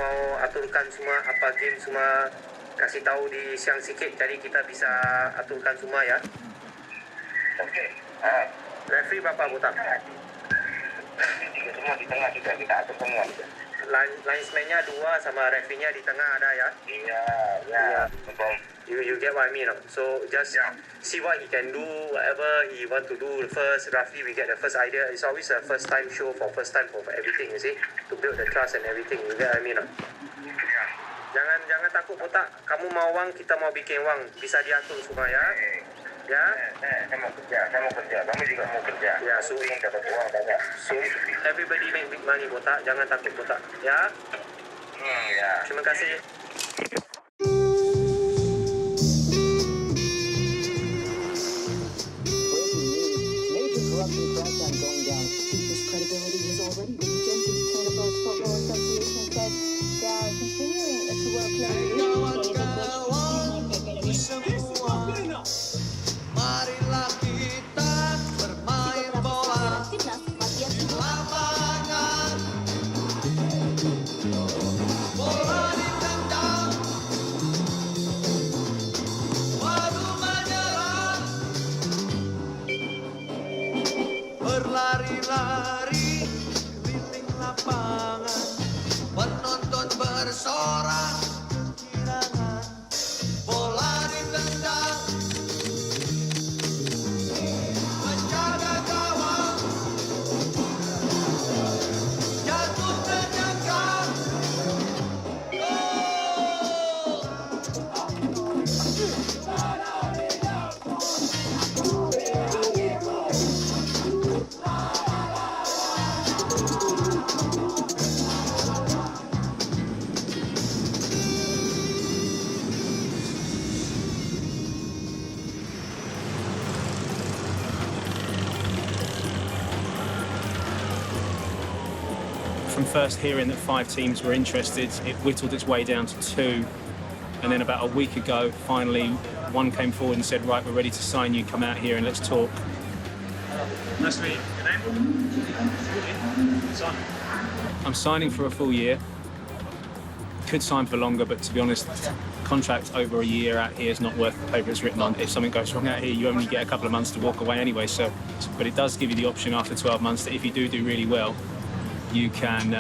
mau aturkan semua apa game semua, kasih tahu di siang sikit, jadi kita bisa aturkan semua ya. Okey. Referee berapa botak? Semua di tengah juga kita atur semua. Linesman-nya 2 sama referee-nya di tengah ada ya? Ya. Betul. You get what I mean, no? So just see what he can do, whatever he want to do first. Roughly we get the first idea. It's always a first time show for everything, you see, to build the trust and everything. You get what I mean, no? Jangan takut botak. Kamu mau wang, kita mau bikin wang. Bisa diatur semua ya. Ya. Saya mau kerja. Kamu juga mau kerja. Ya, so ingin dapat uang banyak. So everybody make big money botak. Jangan takut botak. Ya. Ya. Terima kasih. Corruption crackdown going down. Whose credibility has already been dented. Singapore Football Association said they are continuing to work Marilah kita bermain bola. Lapangan bola ditendang, baru menyerang. Berlari-lari keliling lapangan, penonton bersorak kegirangan. Bola ditendang, menjaga gawang, jatuh terjangkau. From first hearing that 5 teams were interested, it whittled its way down to 2. And then about a week ago, finally, one came forward and said, right, we're ready to sign you, come out here and let's talk. Nice to meet you. Your name? Sign. I'm signing for a full year. Could sign for longer, but to be honest, contract over a year out here is not worth the paper it's written on. If something goes wrong out here, you only get a couple of months to walk away anyway. So, but it does give you the option after 12 months that if you do really well, you can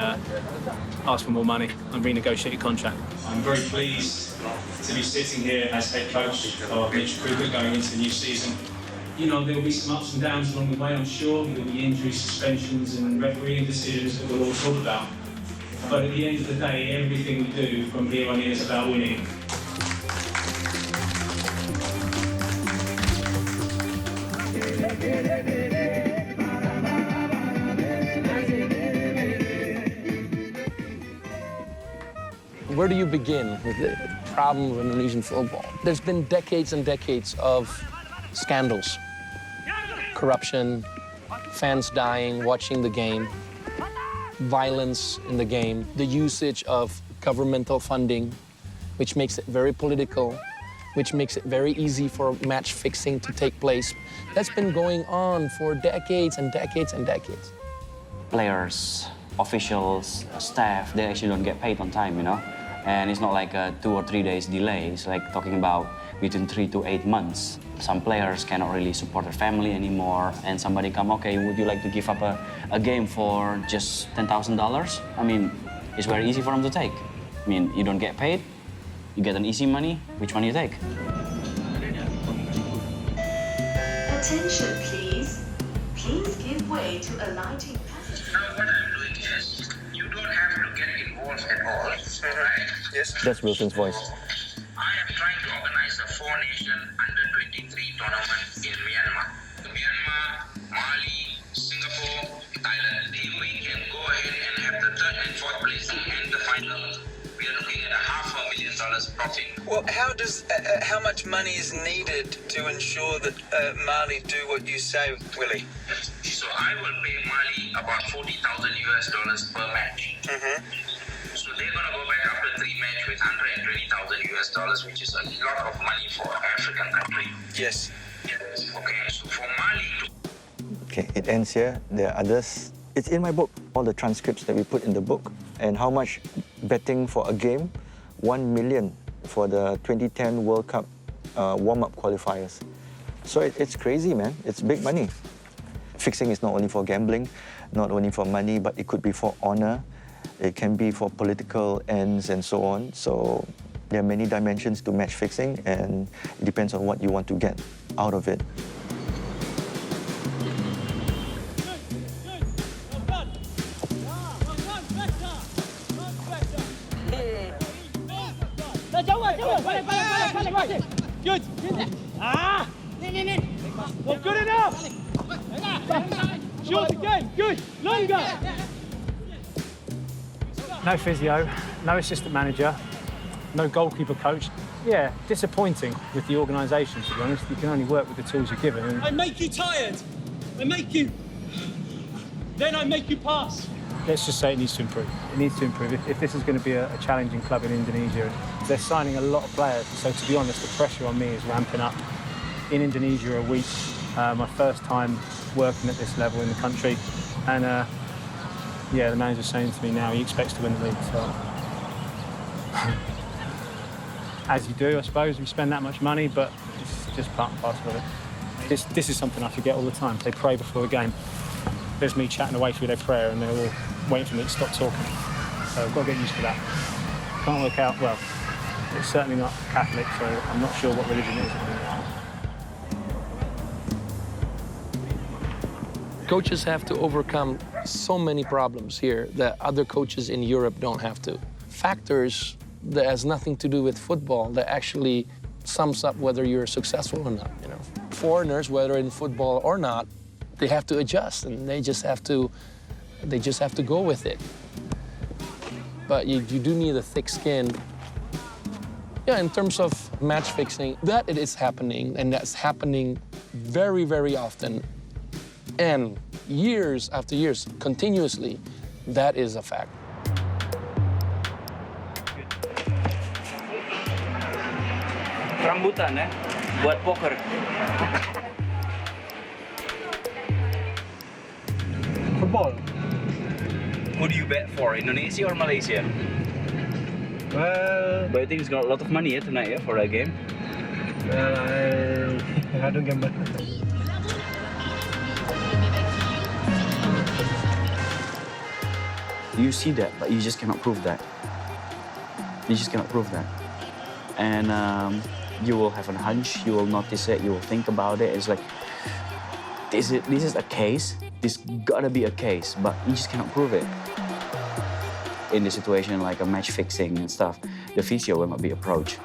ask for more money and renegotiate your contract. I'm very pleased to be sitting here as head coach of Mitch Kruger going into the new season. You know, there'll be some ups and downs along the way, I'm sure. There'll be injuries, suspensions and refereeing decisions that we'll all talk about. But at the end of the day, everything we do from here on in is about winning. Where do you begin with the problem of Indonesian football? There's been decades and decades of scandals, corruption, fans dying, watching the game, violence in the game, the usage of governmental funding, which makes it very political, which makes it very easy for match fixing to take place. That's been going on for decades and decades and decades. Players, officials, staff, they actually don't get paid on time, you know? And it's not like a 2 or 3 days delay. It's like talking about between 3 to 8 months. Some players cannot really support their family anymore. And somebody come, okay, would you like to give up a game for just $10,000? I mean, it's very easy for them to take. I mean, you don't get paid, you get an easy money, which one you take? Attention, please. Please give way to alighting passengers. Now what I'm doing is, you don't have to get involved at all, right? Yes. That's Wilson's voice. I am trying to organize a 4-nation under-23 tournament in Myanmar. Myanmar, Mali, Singapore, Thailand. If we can go ahead and have the 3rd and 4th place and the final, we are looking at $500,000 profit. Well, how much money is needed to ensure that Mali do what you say, Willie? So I will pay Mali about $40,000 per match. So they're gonna go back after 3 matches with $120,000, which is a lot of money for an African country. Yes. Okay, so for Mali to... Okay, it ends here. There are others. It's in my book, all the transcripts that we put in the book. And how much betting for a game? 1 million for the 2010 World Cup warm-up qualifiers. So it's crazy, man. It's big money. Fixing is not only for gambling, not only for money, but it could be for honor. It can be for political ends and so on. So there are many dimensions to match fixing, and it depends on what you want to get out of it. Good. Not good enough. Short again. Good. Longer. No physio, no assistant manager, no goalkeeper coach. Yeah, disappointing with the organisation, to be honest. You can only work with the tools you're given. And I make you tired. I make you. Then I make you pass. let's just say it needs to improve. It needs to improve. If this is going to be a challenging club in Indonesia, they're signing a lot of players. So to be honest, the pressure on me is ramping up. In Indonesia a week, my first time working at this level in the country. And yeah, the manager's saying to me now he expects to win the league. So as you do, I suppose, we spend that much money, but it's just part and parcel of it. This is something I forget all the time. They pray before the game. There's me chatting away through their prayer and they're all waiting for me to stop talking. So I've got to get used to that. Can't work out, well, it's certainly not Catholic, so I'm not sure what religion it is. Coaches have to overcome so many problems here that other coaches in Europe don't have to. Factors that has nothing to do with football that actually sums up whether you're successful or not, you know. Foreigners, whether in football or not, they have to adjust and they just have to go with it. But you do need a thick skin. Yeah, in terms of match fixing, that it is happening, and that's happening very, very often. And years after years, continuously, that is a fact. Rambutan ya, buat poker. Football? Who do you bet for, Indonesia or Malaysia? Well, But I think it's got a lot of money tonight for that game. I don't gamble. You see that, but you just cannot prove that. You just cannot prove that. And you will have a hunch, you will notice it, you will think about it. It's like, this is a case, this gotta be a case, but you just cannot prove it. In the situation like a match fixing and stuff, the physio will not be approached.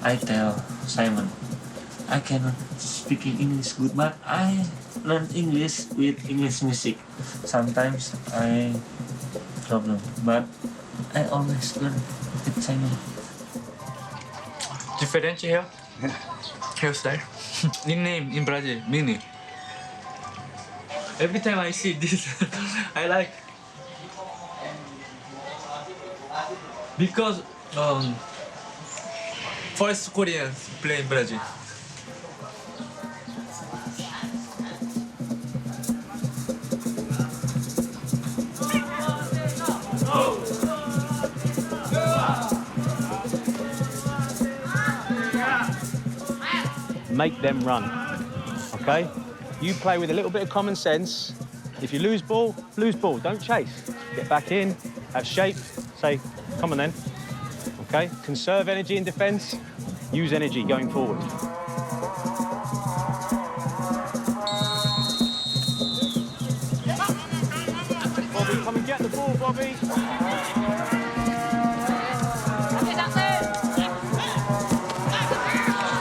I tell Simon, I cannot speak in English good, but I learn English with English music. Sometimes I problem, but I always learn with Simon. Diferente here, hairstyle. Nickname in Brazil, Mini. Every time I see this, I like. Because first Koreans play in Brazil. Make them run, okay? You play with a little bit of common sense. If you lose ball, don't chase. Get back in, have shape, say, come on then. Okay, conserve energy in defence, use energy going forward. Bobby, come and get the ball, Bobby.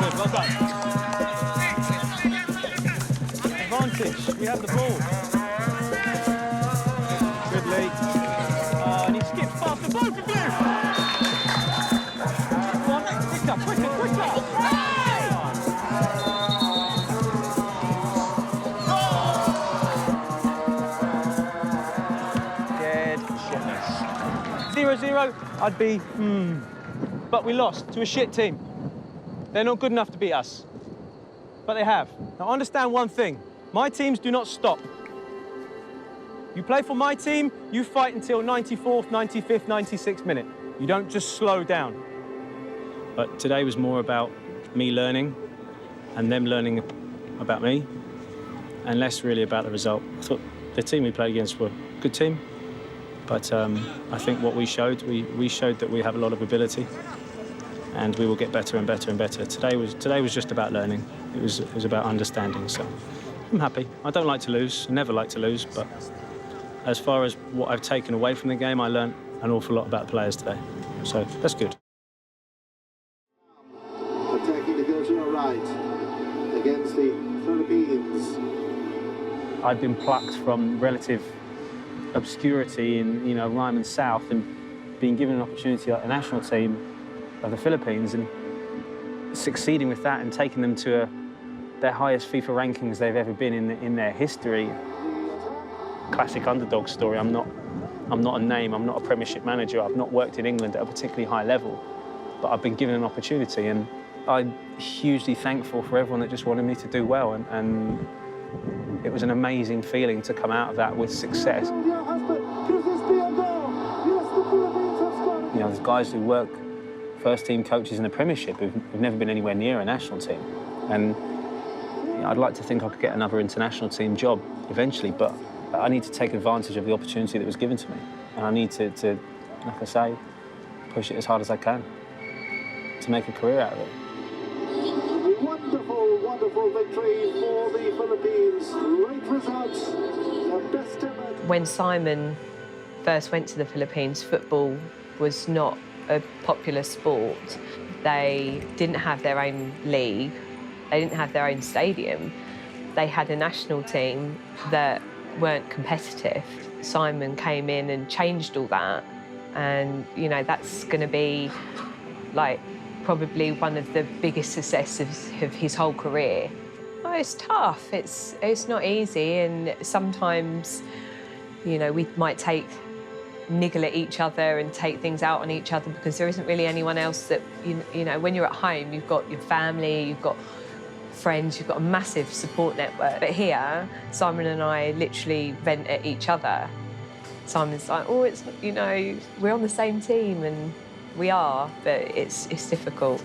Good, well done. Advantage, we have the ball. Good, Lee. And he skips past the both of you. Quicker. this. 0-0, I'd be, But we lost to a shit team. They're not good enough to beat us. But they have. Now, understand one thing. My teams do not stop. You play for my team, you fight until 94th, 95th, 96th minute. You don't just slow down. But today was more about me learning and them learning about me, and less really about the result. I thought the team we played against were a good team, but I think what we showed that we have a lot of ability, and we will get better and better and better. Today was just about learning. It was about understanding. So I'm happy. I don't like to lose. I never like to lose, but as far as what I've taken away from the game, I learned an awful lot about the players today. So that's good. Attacking to go to your right against the Philippines. I've been plucked from relative obscurity in, Ryman South, and being given an opportunity at the national team of the Philippines, and succeeding with that and taking them to their highest FIFA rankings they've ever been in their history. Classic underdog story. I'm not a name, I'm not a Premiership manager, I've not worked in England at a particularly high level, but I've been given an opportunity, and I'm hugely thankful for everyone that just wanted me to do well, and it was an amazing feeling to come out of that with success. There's guys who work first team coaches in the Premiership who've never been anywhere near a national team, and I'd like to think I could get another international team job eventually, but I need to take advantage of the opportunity that was given to me, and I need to, like I say, push it as hard as I can to make a career out of it. Wonderful, wonderful victory for the Philippines. Great results. The best ever. When Simon first went to the Philippines, football was not a popular sport. They didn't have their own league. They didn't have their own stadium. They had a national team that weren't competitive. Simon came in and changed all that, and that's going to be probably one of the biggest successes of his whole career. Oh, it's tough. It's not easy, and sometimes we might niggle at each other and take things out on each other because there isn't really anyone else that when you're at home, you've got your family, you've got friends, you've got a massive support network. But here, Simon and I literally vent at each other. Simon's like, oh, it's we're on the same team, and we are, but it's difficult.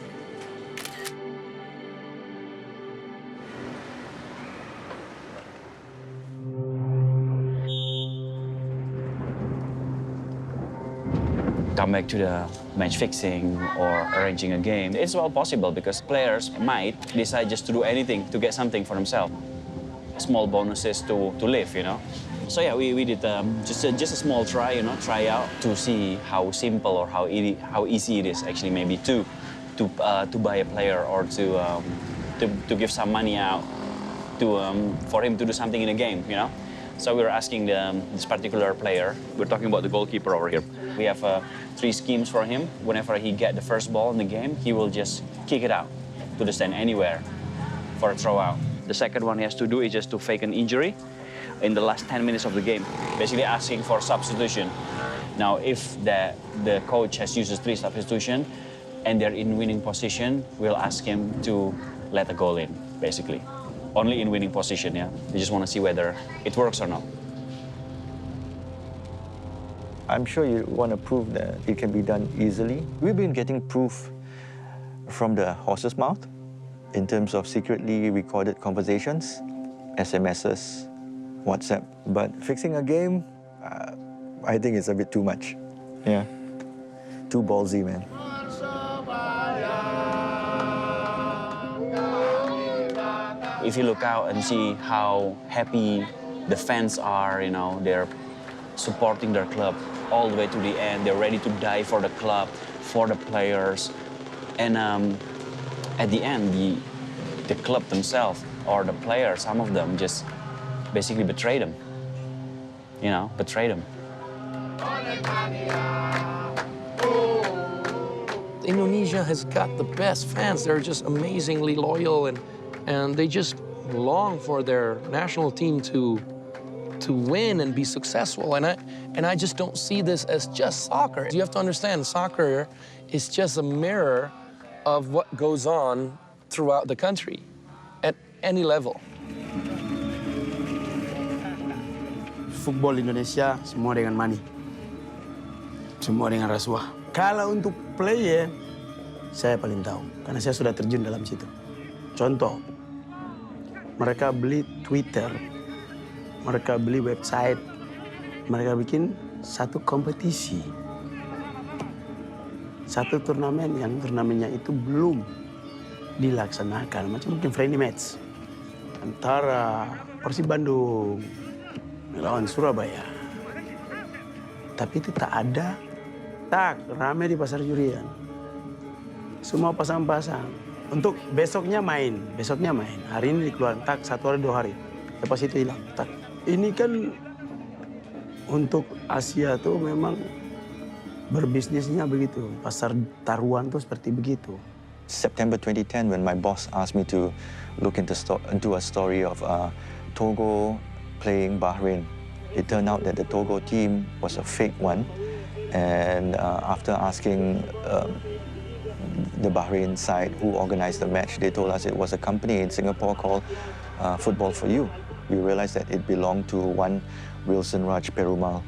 Come back to the match fixing or arranging a game. It's well possible because players might decide just to do anything to get something for themselves. Small bonuses to live, So yeah, we did just a small try, try out to see how simple or how easy it is actually maybe to buy a player or to give some money out for him to do something in a game, So we were asking this particular player, we're talking about the goalkeeper over here. We have 3 schemes for him. Whenever he get the first ball in the game, he will just kick it out to the stand anywhere for a throw out. The second one he has to do is just to fake an injury in the last 10 minutes of the game, basically asking for substitution. Now, if the coach has used 3 substitution and they're in winning position, we'll ask him to let a goal in, basically. Only in winning position, yeah? We just want to see whether it works or not. I'm sure you want to prove that it can be done easily. We've been getting proof from the horse's mouth in terms of secretly recorded conversations, SMSs, WhatsApp. But fixing a game, I think it's a bit too much. Yeah, too ballsy, man. If you look out and see how happy the fans are, they're supporting their club all the way to the end. They're ready to die for the club, for the players. And at the end, the club themselves or the players, some of them just basically betray them. Betray them. Indonesia has got the best fans. They're just amazingly loyal, and they just long for their national team to to win and be successful. And I just don't see this as just soccer. You have to understand, soccer is just a mirror of what goes on throughout the country at any level. Football Indonesia semua dengan money. Semua dengan rasuah. Kalau untuk player, saya paling tahu. Karena saya sudah terjun dalam situ. Contoh, mereka beli Twitter, mereka beli website, mereka bikin satu kompetisi. Satu turnamen yang turnamennya itu belum dilaksanakan. Macam mungkin friendly match antara Persib Bandung melawan Surabaya. Tapi itu tak ada. Tak, rame di pasar Jurian. Semua pasang-pasang. Untuk besoknya main. Hari ini dikeluarin, tak 1 hari 2 hari. Lepas itu hilang, tak. Ini kan untuk Asia tuh memang berbisnisnya begitu. Pasar taruhan tuh seperti begitu. September 2010, when my boss asked me to look into a story of Togo playing Bahrain. It turned out that the Togo team was a fake one, and after asking the Bahrain side who organized the match, they told us it was a company in Singapore called Football for You. We realized that it belonged to one Wilson Raj Perumal.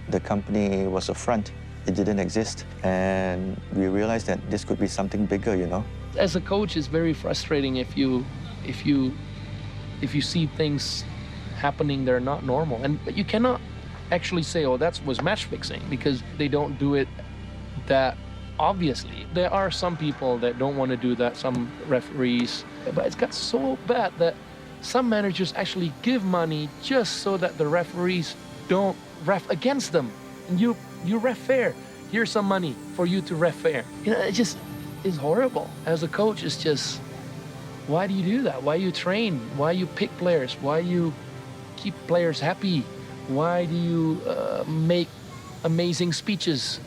The company was a front. It didn't exist, and we realized that this could be something bigger, you know. As a coach, it's very frustrating if you see things happening that are not normal. But you cannot actually say, oh, that was match fixing, because they don't do it that obviously. There are some people that don't want to do that, some referees, but it's got so bad that some managers actually give money just so that the referees don't ref against them. And you ref fair. Here's some money for you to ref fair. You know, it just is horrible. As a coach, it's just, why do you do that? Why you train? Why you pick players? Why you keep players happy? Why do you make amazing speeches,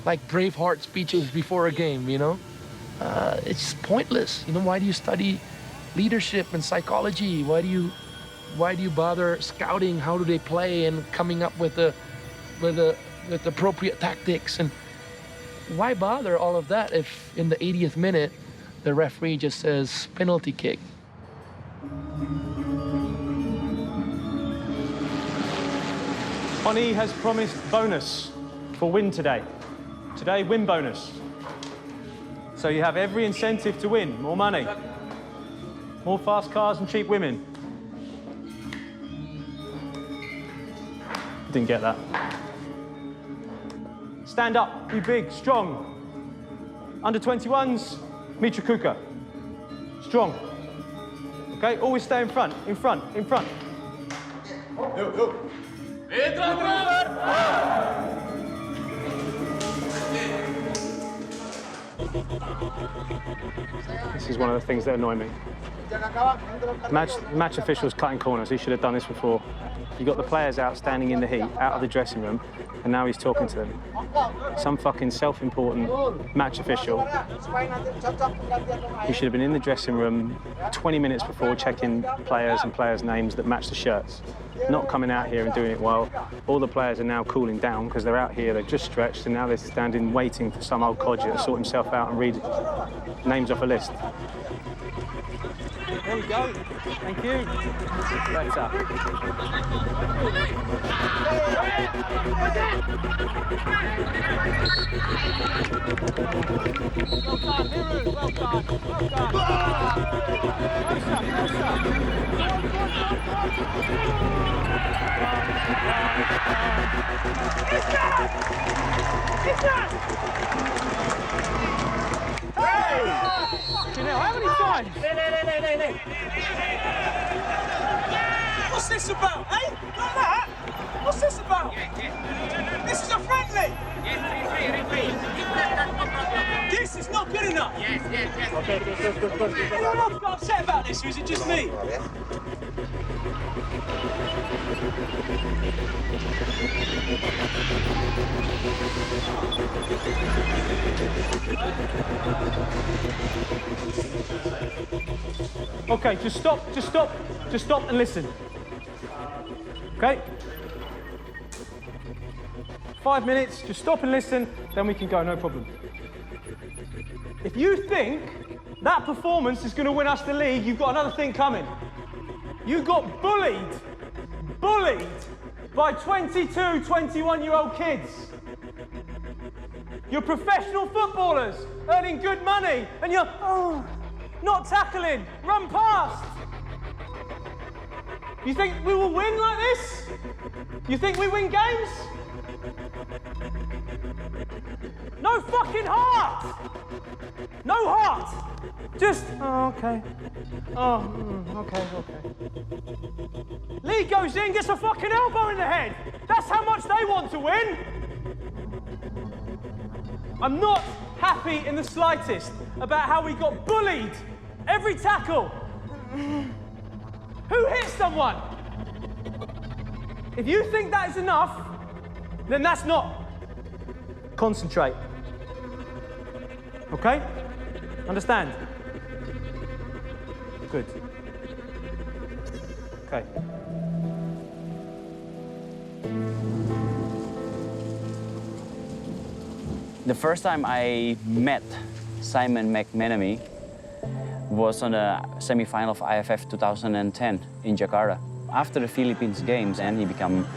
like Braveheart speeches before a game, you know? It's pointless. You know, why do you study leadership and psychology? Why do you bother scouting? How do they play and coming up with appropriate tactics? And why bother all of that if in the 80th minute the referee just says penalty kick? Oni has promised bonus for win today. Today, win bonus. So you have every incentive to win. More money, more fast cars and cheap women. Didn't get that. Stand up, be big, strong. Under 21s, Mitra Kuka. Strong. Okay, always stay in front, in front, in front. Go. This is one of the things that annoy me. Match officials cutting corners. He should have done this before. You got the players out standing in the heat, out of the dressing room, and now he's talking to them. Some fucking self-important match official. He should have been in the dressing room 20 minutes before checking players and players' names that match the shirts. Not coming out here and doing it while all the players are now cooling down because they're out here, they've just stretched, and now they're standing waiting for some old codger to sort himself out and read names off a list. There you go. Thank you. Better. How many times? What's this about, eh? Like that? What's this about? This is a friendly. This is not good enough. Yes. Okay. Anyone else got upset about this, or is it just me? Okay, just stop and listen. Okay? 5 minutes, just stop and listen, then we can go, no problem. If you think that performance is going to win us the league, you've got another thing coming. You got bullied by 22, 21-year-old kids. You're professional footballers earning good money, and you're, not tackling, run past. You think we will win like this? You think we win games? No fucking heart! No heart! Just, okay. Okay. Lee goes in, gets a fucking elbow in the head. That's how much they want to win. I'm not happy in the slightest about how we got bullied every tackle. Who hit someone? If you think that is enough, then that's not. Concentrate. Okay? Understand? Good. Okay. The first time I met Simon McManamy was on the semi-final of IFF 2010 in Jakarta. After the Philippines games, and he became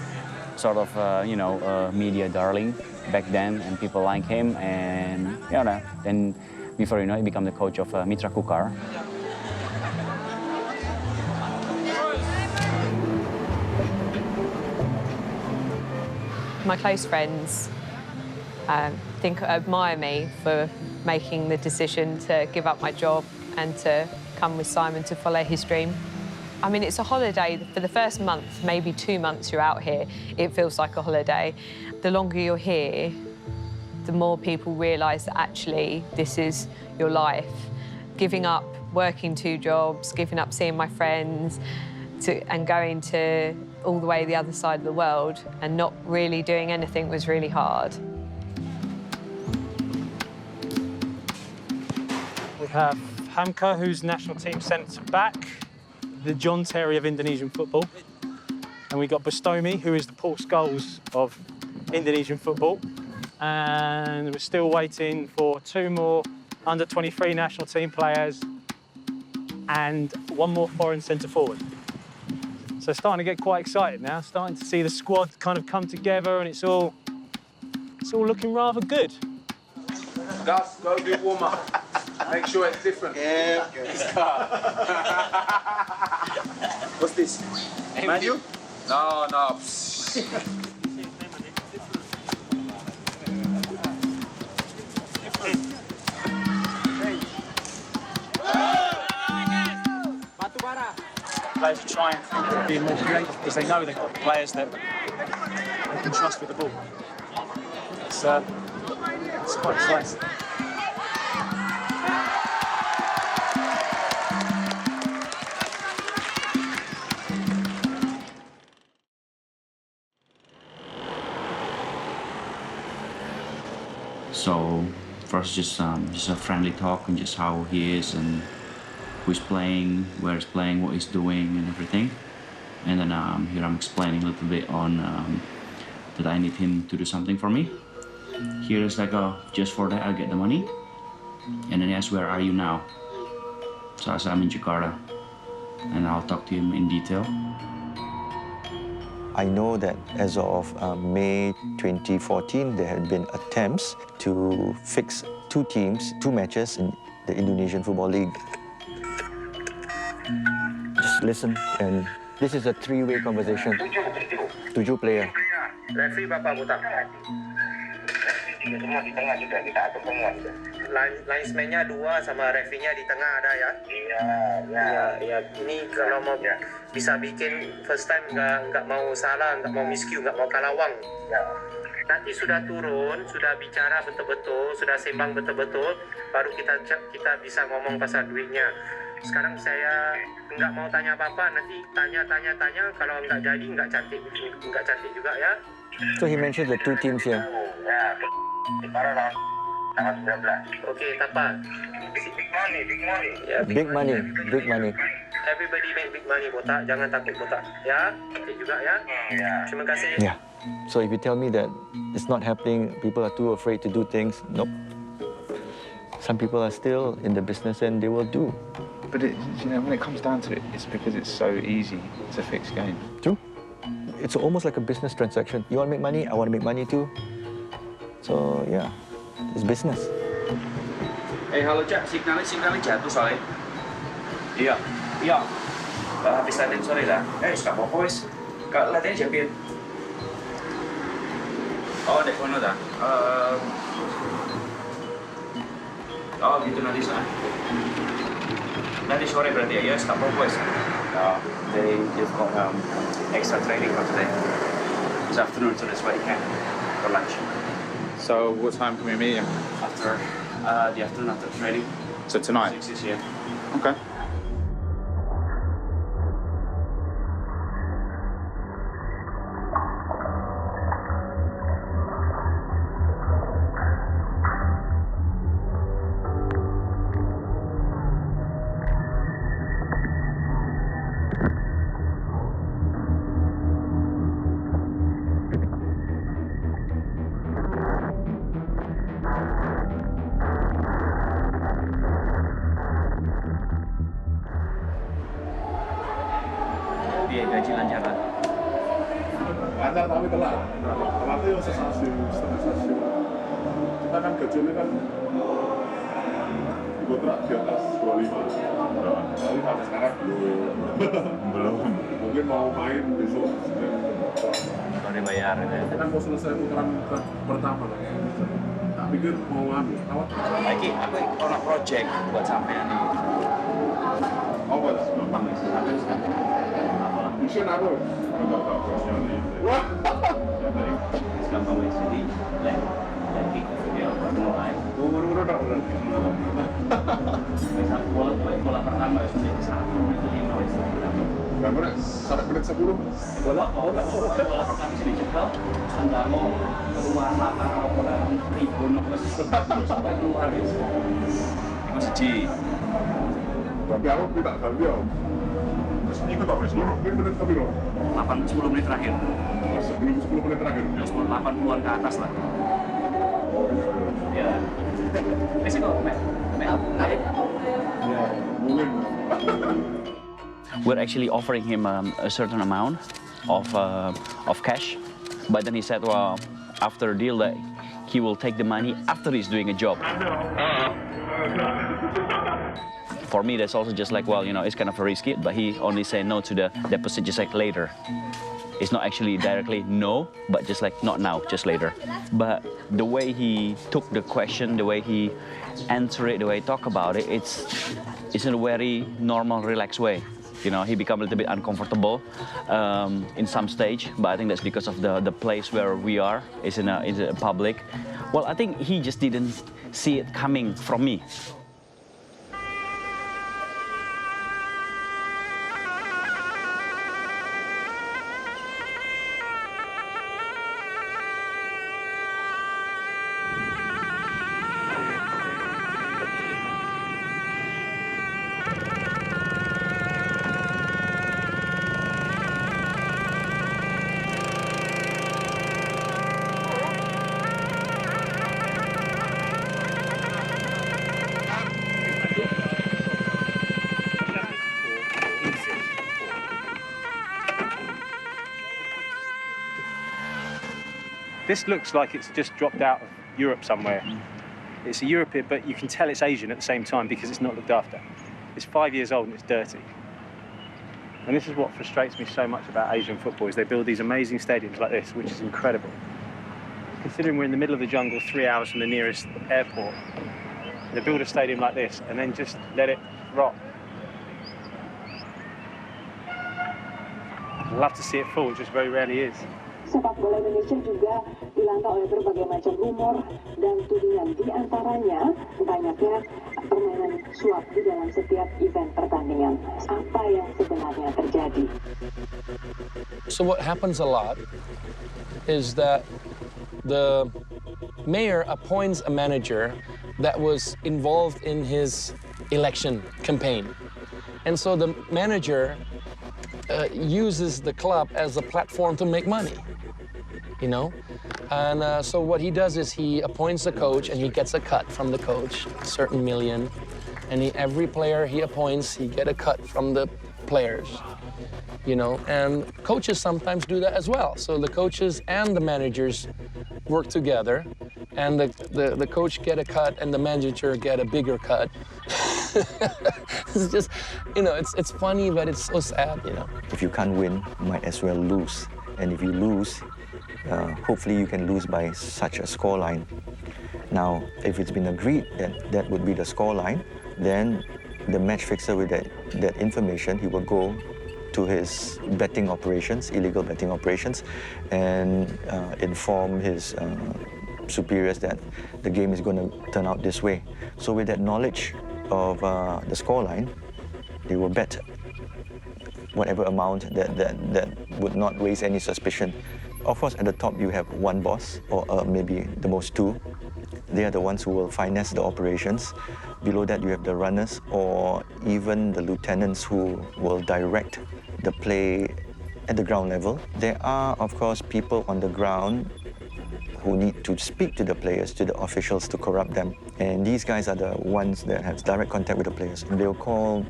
sort of, a media darling back then, and people like him. And then before you know, he became the coach of Mitra Kukar. My close friends admire me for making the decision to give up my job and to come with Simon to follow his dream. I mean, it's a holiday. For the first month, maybe 2 months you're out here, it feels like a holiday. The longer you're here, the more people realise that actually this is your life. Giving up working 2 jobs, giving up seeing my friends, and going to all the way the other side of the world and not really doing anything was really hard. We have Hamka, who's national team centre-back, the John Terry of Indonesian football. And we got Bastomi, who is the Paul Scholes of Indonesian football. And we're still waiting for 2 more under-23 national team players and 1 more foreign centre-forward. So starting to get quite excited now, starting to see the squad kind of come together, and it's all looking rather good. Gus, go do warm-up. Make sure it's different. Yeah. What's this? Menu? No. Players are trying to be more creative because they know they've got players that they can trust with the ball. It's quite exciting. So first just a friendly talk and just how he is and who's playing, where he's playing, what he's doing and everything. And then here I'm explaining a little bit on that I need him to do something for me. Here is like just for that I'll get the money. And then he asks, where are you now? So I said, I'm in Jakarta. And I'll talk to him in detail. I know that as of May 2014, there had been attempts to fix 2 matches in the Indonesian Football League. Just listen, and this is a 3-way conversation. 7 player. Referee berapa botak? Semua di tengah juga, kita atur semua juga. Linesman-nya 2 sama referee-nya di tengah ada ya? Iya. Ini kalau mau bisa bikin first time nggak mau salah, nggak mau miscue, nggak mau kalawang. Ya. Nanti sudah turun, sudah bicara betul-betul, sudah sembang betul-betul, baru kita bisa ngomong pasal duitnya. Sekarang saya nggak mau tanya apa-apa, nanti tanya, kalau nggak jadi nggak cantik juga ya. So he mentioned the 2 teams here. Ya, tanggal 19. Oke, apa? Big money. Everybody make big money, botak. Jangan takut, botak. Ya, cantik juga ya. Terima kasih. Yeah. So if you tell me that it's not happening, people are too afraid to do things, nope. Some people are still in the business and they will do. But when it comes down to it, it's because it's so easy to fix games. True. It's almost like a business transaction. You want to make money, I want to make money too. So yeah, it's business. Halo Cak, signalnya jatuh soalnya. Iya. Habis latihan sore dah. Nggak apa-apa wes. Latihan jepit. Oh, dek kono dah. Oh gitu nanti sana. Nanti sore berarti ya, nggak apa-apa wes. They've got extra training for today. This afternoon, so that's why you can for lunch. So what time can we meet him? After the afternoon after training. So tonight? 6 yeah. Okay. Biaya gaji lancaran. Lancar tapi telat. Telatnya ya sesasiu, setengah stasiun. Kita kan gajinya kan kontrak di atas 25. Tapi sampai sekarang belum. Mungkin mau main besok. Kalau dibayar ya. Kita kan mau selesai putaran pertama lah. Tak pikir mau ngambil awak. Lagi aku on a project buat sampean nih. Oh, buat gampang sih. Sampai sekarang. Mission apa? Wah. Gampang wes jadi lagi dia mulai. Baru-baru tak benar. Misal bola pertama sudah 1:05 wes. Gambar 1:10. Bola pertama sudah dicekel, anda mau keluar lapangan bola tribun sampai keluar wes. Masih Ji. Tapi aku tidak ganti ya. Ikut apa? 10 menit ke biro? 10 menit terakhir. Sebelum 10 menit terakhir? Ya, 80-an ke atas lah. Ya. Resiko, naik. Ya, mungkin. We're actually offering him a certain amount of cash, but then he said, well, after a deal that he will take the money after he's doing a job. For me, that's also just like, well, it's kind of risky, but he only said no to the deposit just like later. It's not actually directly no, but just like not now, just later. But the way he took the question, the way he answered it, the way he talked about it, it's in a very normal, relaxed way. He become a little bit uncomfortable in some stage, but I think that's because of the place where we are, is in a public. Well, I think he just didn't see it coming from me. This looks like it's just dropped out of Europe somewhere. It's a European, but you can tell it's Asian at the same time because it's not looked after. It's 5 years old and it's dirty. And this is what frustrates me so much about Asian football, is they build these amazing stadiums like this, which is incredible. Considering we're in the middle of the jungle, 3 hours from the nearest airport, they build a stadium like this and then just let it rot. I'd love to see it full, it just very rarely is. Sepak bola Indonesia juga dilanda oleh berbagai macam rumor dan tudingan, di antaranya banyaknya permainan suap di dalam setiap event pertandingan. Apa yang sebenarnya terjadi? So what happens a lot is that the mayor appoints a manager that was involved in his election campaign. And so the manager uses the club as a platform to make money. you know? And so what he does is he appoints a coach and he gets a cut from the coach, a certain million. And every player he appoints, he get a cut from the players, you know? And coaches sometimes do that as well. So the coaches and the managers work together, and the coach get a cut and the manager get a bigger cut. It's just, you know, it's funny, but it's so sad, you know? If you can't win, might as well lose. And if you lose, hopefully you can lose by such a scoreline. Now, if it's been agreed that that would be the scoreline, then the match fixer with that information, he will go to his betting operations, illegal betting operations, and inform his superiors that the game is going to turn out this way. So with that knowledge of the scoreline, they will bet whatever amount that would not raise any suspicion. Of course, at the top you have one boss, or maybe the most two. They are the ones who will finance the operations. Below that you have the runners, or even the lieutenants who will direct the play at the ground level. There are, of course, people on the ground who need to speak to the players, to the officials, to corrupt them. And these guys are the ones that have direct contact with the players. And they'll call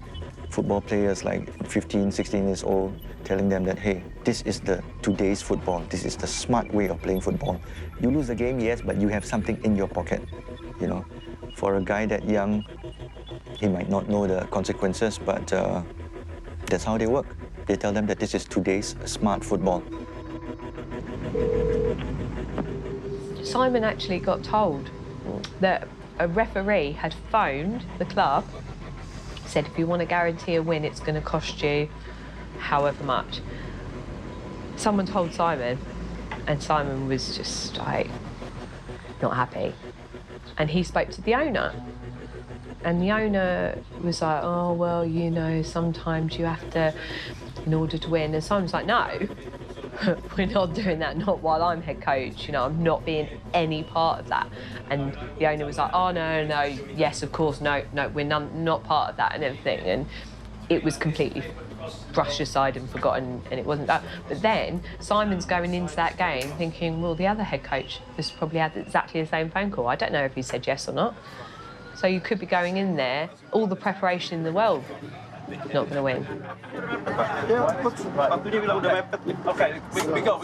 football players like 15, 16 years old, telling them that, hey, this is today's football. This is the smart way of playing football. You lose the game, yes, but you have something in your pocket, you know. For a guy that young, he might not know the consequences, but that's how they work. They tell them that this is today's smart football. Simon actually got told that a referee had phoned the club, said if you want to guarantee a win, it's going to cost you however much. Someone told Simon, and Simon was just like, not happy. And he spoke to the owner. And the owner was like, oh, well, you know, sometimes you have to, in order to win. And Simon's like, no, we're not doing that, not while I'm head coach. You know, I'm not being any part of that. And the owner was like, oh, no, yes, of course, no, we're not part of that and everything. And it was completely brushed aside and forgotten, and it wasn't that. But then Simon's going into that game thinking, well, the other head coach has probably had exactly the same phone call. I don't know if he said yes or not. So you could be going in there, all the preparation in the world, not going to win. Okay, we go.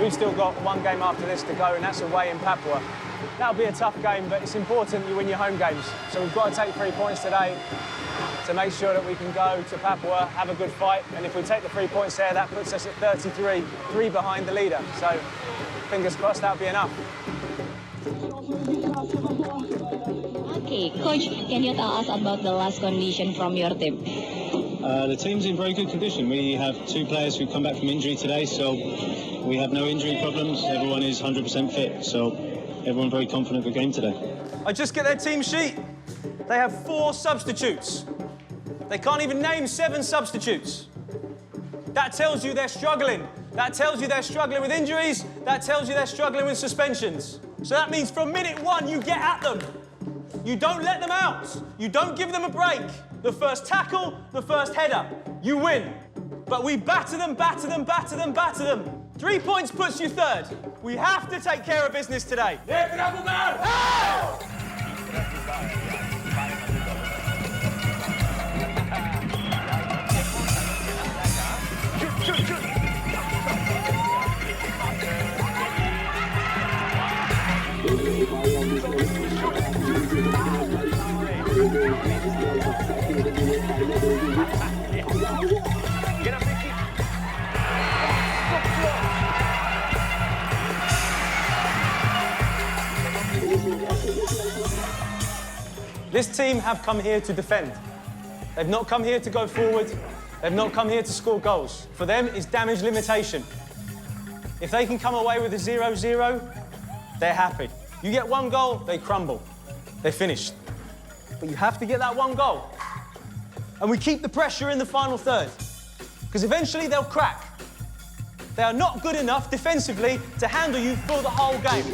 We've still got one game after this to go, and that's away in Papua. That'll be a tough game, but it's important you win your home games. So we've got to take 3 points today to make sure that we can go to Papua, have a good fight, and if we take the 3 points there, that puts us at 33, 3 behind the leader. So fingers crossed that'll be enough. Okay, Coach, can you tell us about the last condition from your team? The team's in very good condition. We have 2 players who've come back from injury today, so we have no injury problems. Everyone is 100% fit, so everyone very confident for the game today. I just get their team sheet. They have 4 substitutes. They can't even name 7 substitutes. That tells you they're struggling. That tells you they're struggling with injuries. That tells you they're struggling with suspensions. So that means from minute 1, you get at them. You don't let them out. You don't give them a break. The first tackle, the first header, you win. But we batter them. 3 points puts you 3rd. We have to take care of business today. This team have come here to defend. They've not come here to go forward. They've not come here to score goals. For them, it's damage limitation. If they can come away with a 0-0, they're happy. You get one goal, they crumble. They're finished. But you have to get that one goal. And we keep the pressure in the final third, because eventually they'll crack. They are not good enough defensively to handle you for the whole game.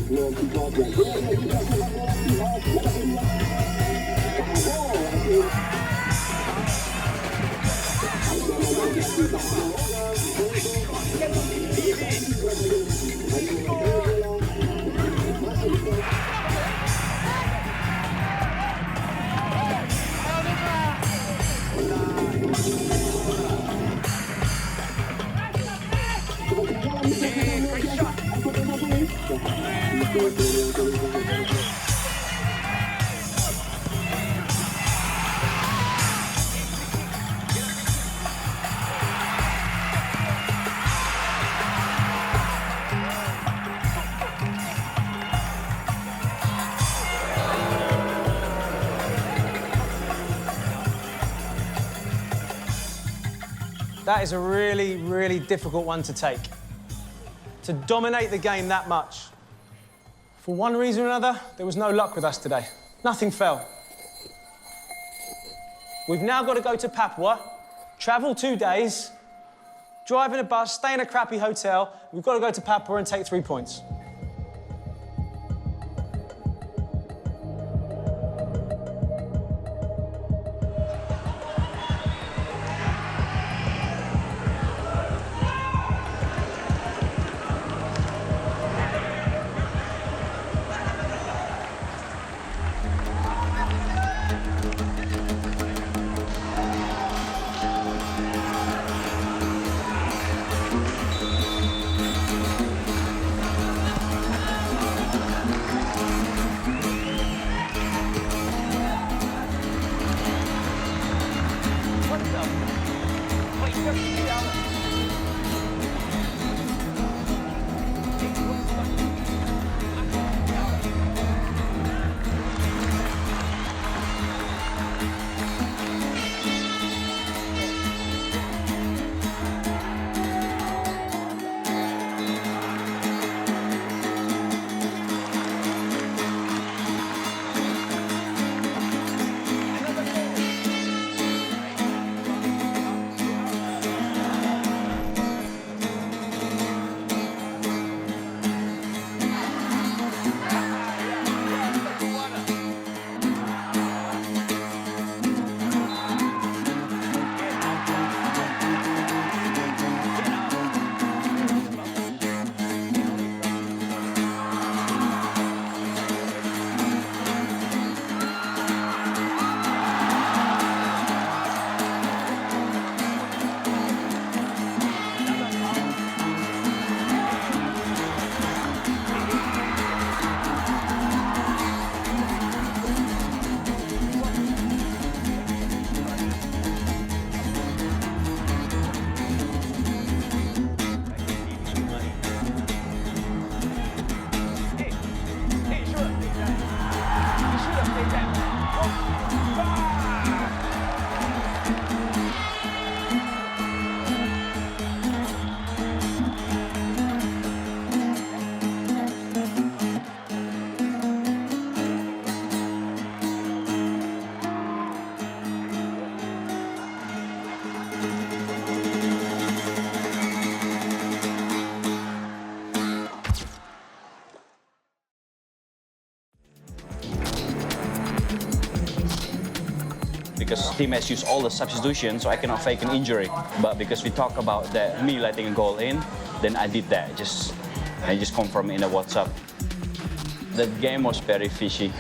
That is a really, really difficult one to take. To dominate the game that much. For one reason or another, there was no luck with us today. Nothing fell. We've now got to go to Papua, travel 2 days, drive in a bus, stay in a crappy hotel. We've got to go to Papua and take 3 points. Because team has used all the substitutions, so I cannot fake an injury. But because we talk about that, me letting a goal in, then I did that. I just confirmed in a WhatsApp. The game was very fishy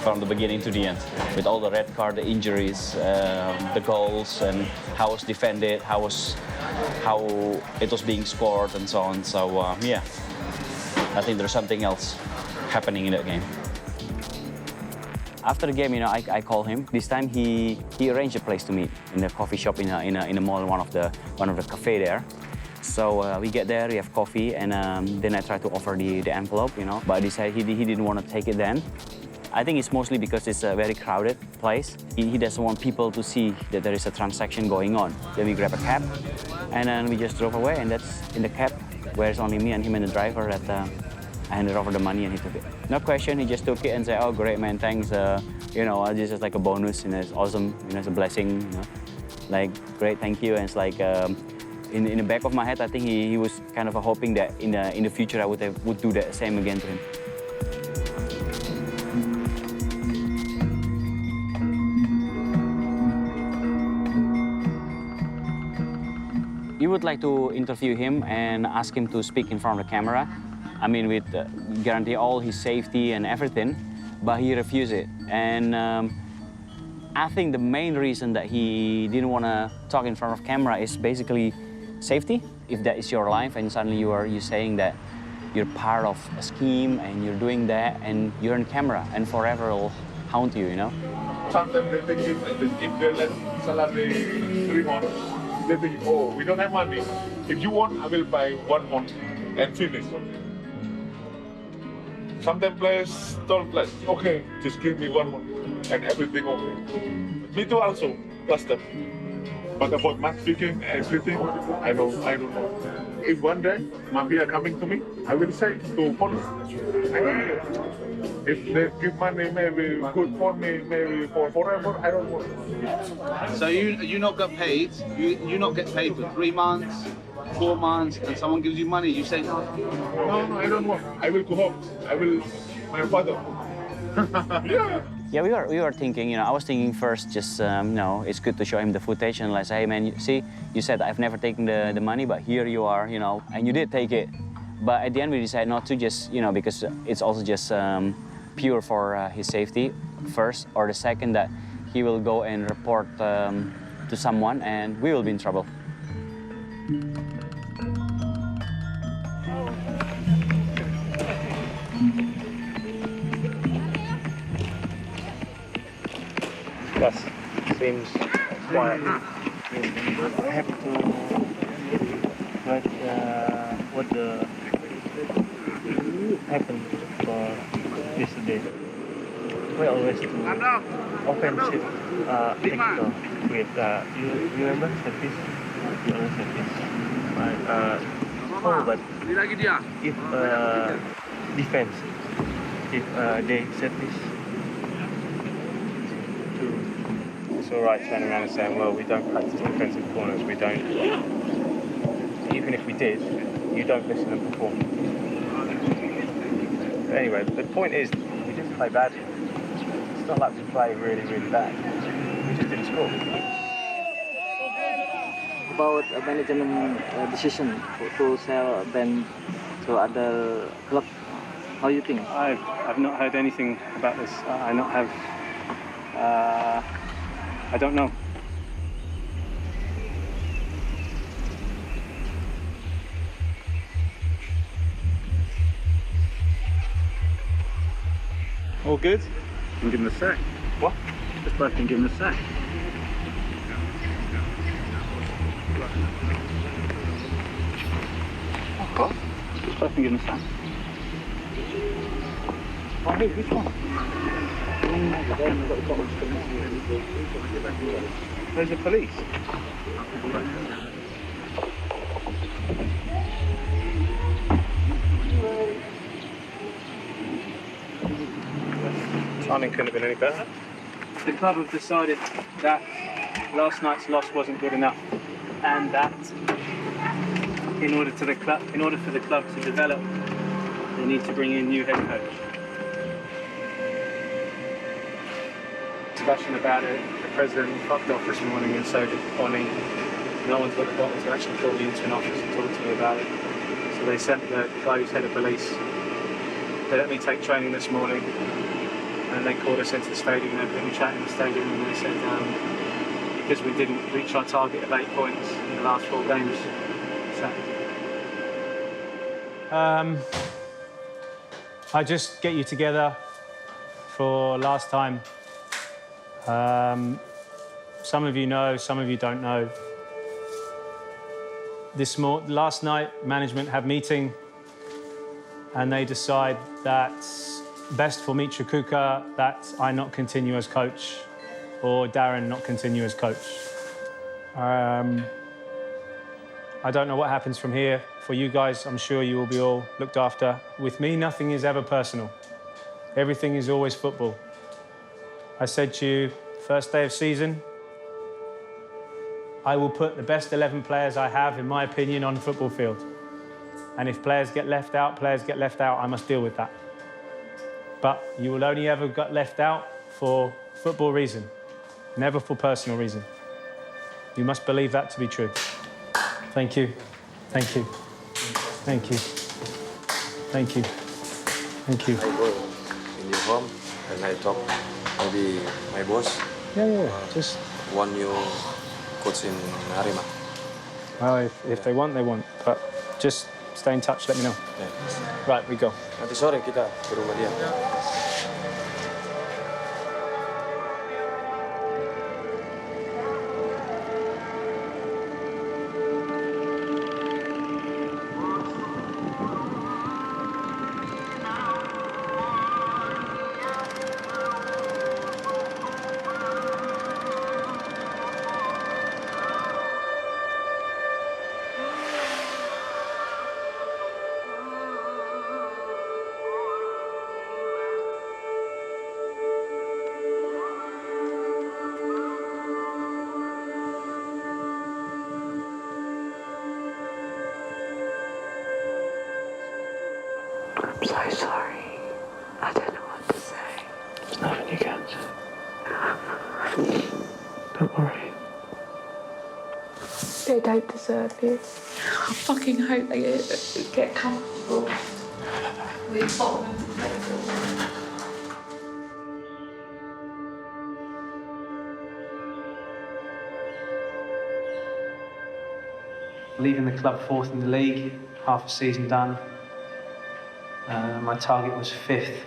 from the beginning to the end, with all the red card, the injuries, the goals, and how it was defended, how it was being scored, and so on. So yeah, I think there's something else happening in that game. After the game, I called him. This time he arranged a place to meet in a coffee shop in a mall, one of the cafe there. So we get there, we have coffee, and then I try to offer the envelope, But he said he didn't want to take it then. I think it's mostly because it's a very crowded place. He doesn't want people to see that there is a transaction going on. Then we grab a cab, and then we just drove away, and that's in the cab. where it's only me and him and the driver, that I handed over the money and he took it. No question, he just took it and said, "Oh, great, man, thanks. You know, this is like a bonus, you know, it's awesome, you know, it's a blessing, you know. Like, great, thank you." And it's like, in the back of my head, I think he was kind of hoping that in the future I would do the same again to him. We would like to interview him and ask him to speak in front of the camera. I mean, with guarantee all his safety and everything, but he refused it. And I think the main reason that he didn't want to talk in front of camera is basically safety. If that is your life and suddenly you're saying that you're part of a scheme and you're doing that and you're on camera and forever will haunt you, you know? Sometimes they think if they let salary 3 months, they think, oh, we don't have money. If you want, I will buy 1 month and finish. Sometimes players told players, okay, just give me 1 month and everything okay. Me too also, last time. But about match fixing, everything, I don't know. If one day mafia coming to me, I will say to police, I don't know. If they give money, maybe good for me, maybe for forever, I don't know. So you not get paid, you not get paid for 3 months, 4 months, and someone gives you money, you say no? No, I don't want. I will go home. I will, my father. Yeah. Yeah, we were thinking, you know, I was thinking first just, you know, it's good to show him the footage and like say, hey man, see, you said I've never taken the money, but here you are, you know, and you did take it. But at the end we decided not to just, you know, because it's also just pure for his safety first, or the second that he will go and report to someone and we will be in trouble. That seems quiet. I have to write what happened for yesterday. We always do offensive tackle with you remember set piece? You always set piece. But if defense, if they set piece. It's all right turning around and saying, well, we don't practice defensive corners, we don't. Even if we did, you don't listen and perform. But anyway, the point is, we didn't play badly. It's not like we play really, really bad. We just didn't score. About a management decision to sell Ben to other club, how do you think? I've not heard anything about this. I don't know. All good? Can give him a sack. What? Just both can give him a sack. What? Just both can give him a sack. Oh, hey, which one? Where's the police? Timing couldn't have been any better. The club have decided that last night's loss wasn't good enough, and that in order for the club to develop, they need to bring in new head coach. Discussion about it. The president fucked off this morning and so did Bonnie. No one's got the bottle to actually call me into an office and talk to me about it. So they sent the guy who's head of police. They let me take training this morning and they called us into the stadium and they put me chatting in the stadium and they said because we didn't reach our target of 8 points in the last 4 games. So. I just get you together for last time. Some of you know, some of you don't know. Last night, management had a meeting and they decide that best for Mitra Kuka that I not continue as coach or Darren not continue as coach. I don't know what happens from here for For you guys, I'm sure you will be all looked after. With me, nothing is ever personal. Everything is always football. I said to you, first day of season, I will put the best 11 players I have, in my opinion, on the football field. And if players get left out, I must deal with that. But you will only ever get left out for football reason, never for personal reason. You must believe that to be true. Thank you. Thank you. Thank you. Thank you. Thank you. I go in your home and I talk maybe my boss. Yeah. Just want you coach in Arema. Well, if they want, they want. But just stay in touch, let me know. Yeah. Right, we go. Nanti sore kita ke rumah dia. I'm so sorry. I don't know what to say. There's nothing you can say. Don't worry. They don't deserve you. I fucking hope they get comfortable with bottom of the table. Leaving the club fourth in the league, half a season done. My target was fifth.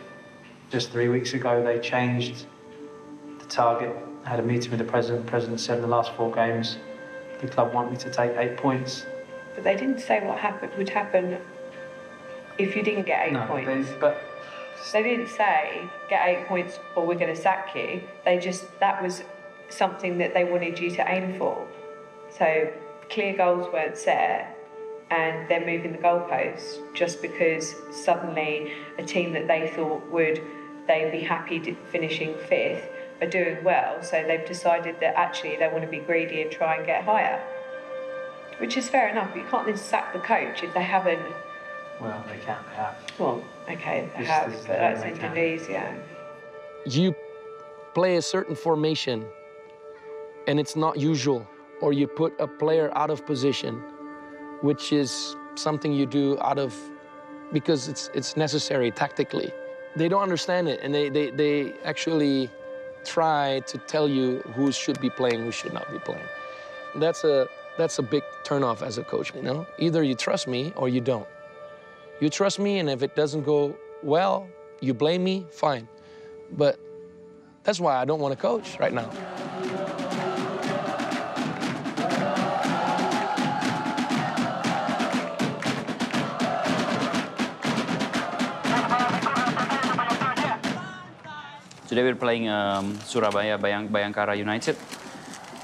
Just 3 weeks ago, they changed the target. I had a meeting with the president. The president said in the last 4 games, the club want me to take 8 points. But they didn't say what would happen if you didn't get 8 points. They didn't say, get 8 points or we're going to sack you. That was something that they wanted you to aim for. So clear goals weren't set and they're moving the goalposts just because suddenly a team that they thought they'd be happy finishing fifth are doing well, so they've decided that actually they want to be greedy and try and get higher. Which is fair enough, but you can't then sack the coach if they haven't... Well, they can, they have. Well, okay, they have, but that's Indonesia. You play a certain formation and it's not usual, or you put a player out of position, which is something you do because it's necessary tactically. They don't understand it, and they actually try to tell you who should be playing, who should not be playing. That's a big turnoff as a coach, you know? Either you trust me or you don't. You trust me, and if it doesn't go well, you blame me, fine. But that's why I don't want to coach right now. Today we're playing Surabaya Bayangkara United.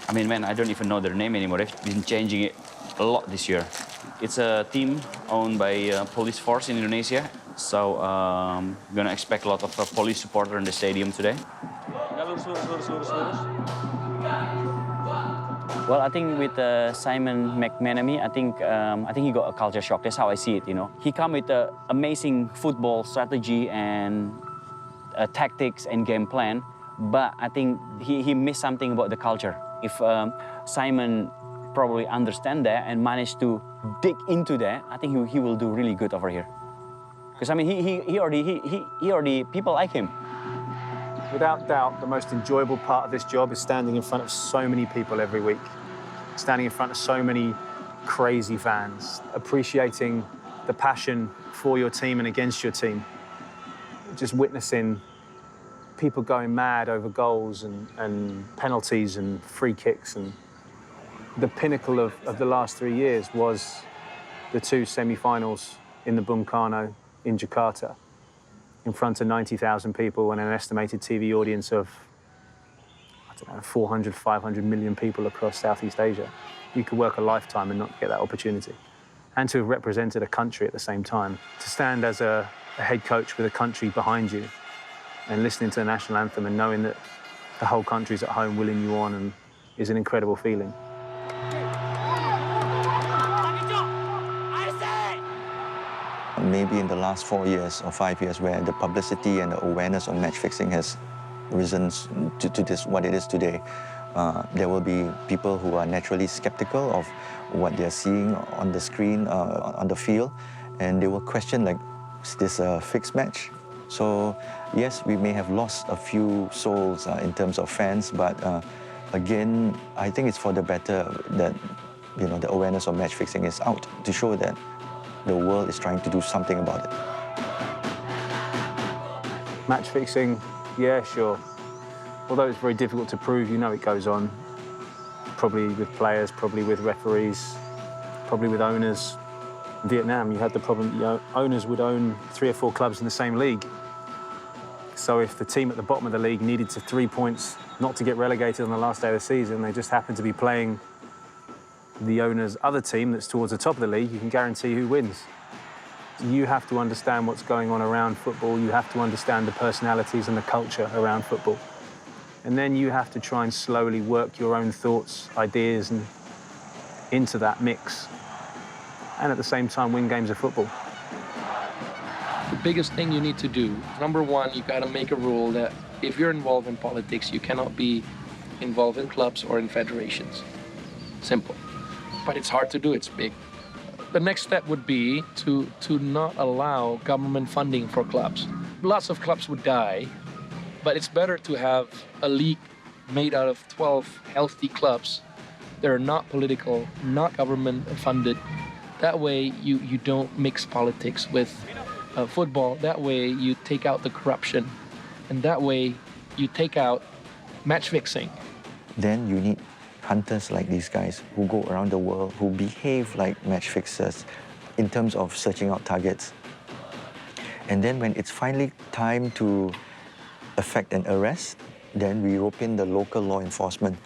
I mean, man, I don't even know their name anymore. They've been changing it a lot this year. It's a team owned by police force in Indonesia. So we're gonna expect a lot of police supporters in the stadium today. Well, I think with Simon McManamy, I think he got a culture shock. That's how I see it, you know. He come with an amazing football strategy and tactics and game plan, but I think he missed something about the culture. If Simon probably understand that and managed to dig into that, I think he will do really good over here. Because I mean, he already people like him. Without doubt, the most enjoyable part of this job is standing in front of so many people every week, standing in front of so many crazy fans, appreciating the passion for your team and against your team. Just witnessing people going mad over goals and penalties and free kicks. And the pinnacle of the last 3 years was the 2 semi-finals in the Bung Karno in Jakarta, in front of 90,000 people and an estimated TV audience of, I don't know, 400, 500 million people across Southeast Asia. You could work a lifetime and not get that opportunity. and to have represented a country at the same time. To stand as a head coach with a country behind you and listening to the national anthem and knowing that the whole country's at home willing you on and is an incredible feeling. Maybe in the last 4 years or 5 years where the publicity and the awareness of match fixing has risen to this, what it is today, there will be people who are naturally skeptical of what they're seeing on the screen, on the field, and they will question, like, is this a fixed match? So yes, we may have lost a few souls in terms of fans, but again, I think it's for the better that, you know, the awareness of match fixing is out to show that the world is trying to do something about it. Match fixing, yeah, sure. Although it's very difficult to prove, you know it goes on. Probably with players, probably with referees, probably with owners. In Vietnam, you had the problem that owners would own 3 or 4 clubs in the same league. So if the team at the bottom of the league needed 3 points not to get relegated on the last day of the season, they just happened to be playing the owner's other team that's towards the top of the league, you can guarantee who wins. You have to understand what's going on around football. You have to understand the personalities and the culture around football. And then you have to try and slowly work your own thoughts, ideas, and into that mix. And at the same time, win games of football. The biggest thing you need to do, number one, you got to make a rule that if you're involved in politics, you cannot be involved in clubs or in federations. Simple. But it's hard to do, it's big. The next step would be to not allow government funding for clubs. Lots of clubs would die, but it's better to have a league made out of 12 healthy clubs that are not political, not government funded. That way you don't mix politics with football. That way you take out the corruption. And that way you take out match fixing. Then you need hunters like these guys who go around the world, who behave like match fixers in terms of searching out targets. And then when it's finally time to effect an arrest, then we rope in the local law enforcement.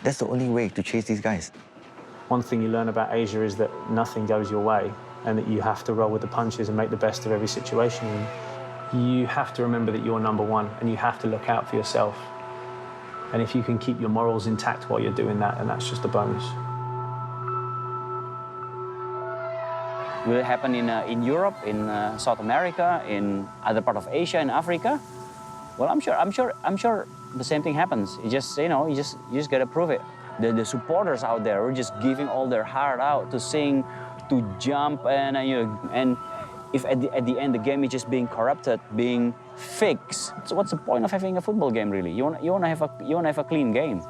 That's the only way to chase these guys. One thing you learn about Asia is that nothing goes your way and that you have to roll with the punches and make the best of every situation. And you have to remember that you're number one and you have to look out for yourself. And if you can keep your morals intact while you're doing that, and that's just a bonus. Will it happen in Europe, in South America, in other part of Asia and Africa? Well, I'm sure the same thing happens. You just gotta prove it. The supporters out there are just giving all their heart out to sing, to jump, and if at the end the game is just being corrupted, being fixed, so what's the point of having a football game really? You wanna have a clean game.